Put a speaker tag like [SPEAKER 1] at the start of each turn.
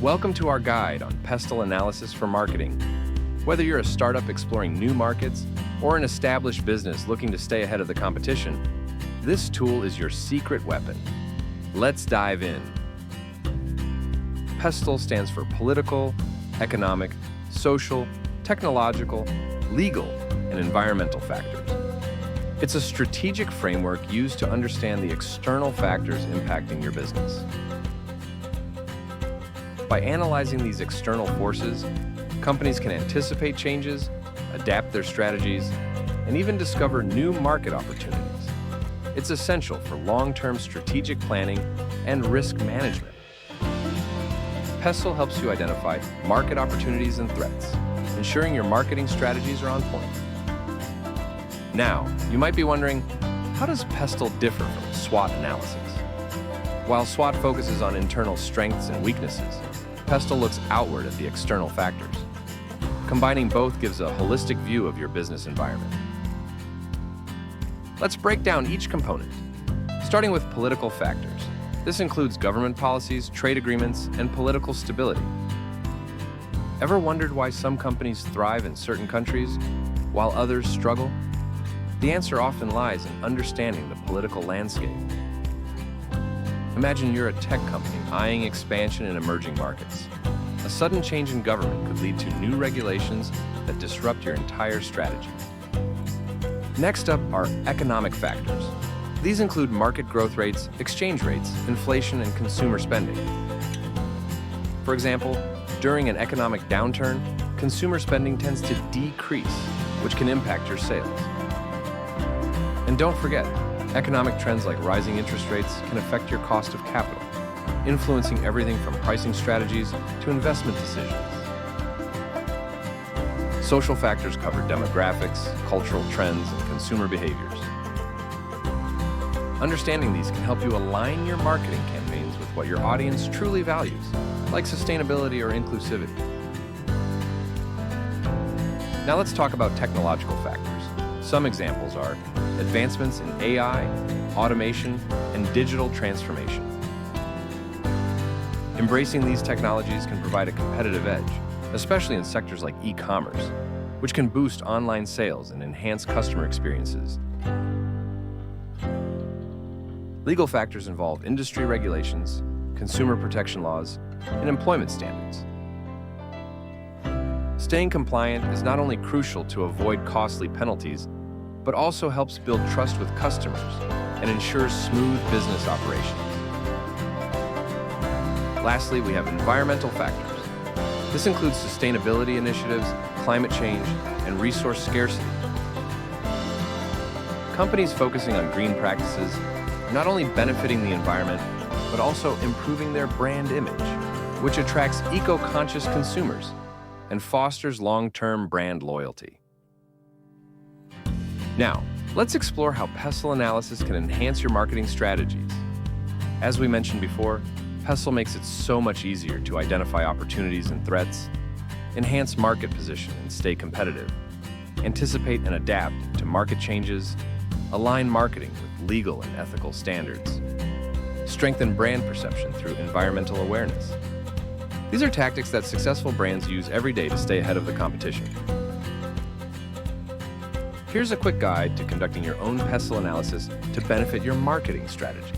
[SPEAKER 1] Welcome to our guide on PESTLE analysis for marketing. Whether you're a startup exploring new markets or an established business looking to stay ahead of the competition, this tool is your secret weapon. Let's dive in. PESTLE stands for political, economic, social, technological, legal, and environmental factors. It's a strategic framework used to understand the external factors impacting your business. By analyzing these external forces, companies can anticipate changes, adapt their strategies, and even discover new market opportunities. It's essential for long-term strategic planning and risk management. PESTLE helps you identify market opportunities and threats, ensuring your marketing strategies are on point. Now, you might be wondering, how does PESTLE differ from SWOT analysis? While SWOT focuses on internal strengths and weaknesses, PESTLE looks outward at the external factors. Combining both gives a holistic view of your business environment. Let's break down each component, starting with political factors. This includes government policies, trade agreements, and political stability. Ever wondered why some companies thrive in certain countries while others struggle? The answer often lies in understanding the political landscape. Imagine you're a tech company eyeing expansion in emerging markets. A sudden change in government could lead to new regulations that disrupt your entire strategy. Next up are economic factors. These include market growth rates, exchange rates, inflation, and consumer spending. For example, during an economic downturn, consumer spending tends to decrease, which can impact your sales. And don't forget, economic trends like rising interest rates can affect your cost of capital, influencing everything from pricing strategies to investment decisions. Social factors cover demographics, cultural trends, and consumer behaviors. Understanding these can help you align your marketing campaigns with what your audience truly values, like sustainability or inclusivity. Now let's talk about technological factors. Some examples are advancements in AI, automation, and digital transformation. Embracing these technologies can provide a competitive edge, especially in sectors like e-commerce, which can boost online sales and enhance customer experiences. Legal factors involve industry regulations, consumer protection laws, and employment standards. Staying compliant is not only crucial to avoid costly penalties, but also helps build trust with customers and ensures smooth business operations. Lastly, we have environmental factors. This includes sustainability initiatives, climate change, and resource scarcity. Companies focusing on green practices are not only benefiting the environment, but also improving their brand image, which attracts eco-conscious consumers and fosters long-term brand loyalty. Now, let's explore how PESTLE analysis can enhance your marketing strategies. As we mentioned before, PESTLE makes it so much easier to identify opportunities and threats, enhance market position and stay competitive, anticipate and adapt to market changes, align marketing with legal and ethical standards, strengthen brand perception through environmental awareness. These are tactics that successful brands use every day to stay ahead of the competition. Here's a quick guide to conducting your own PESTLE analysis to benefit your marketing strategy.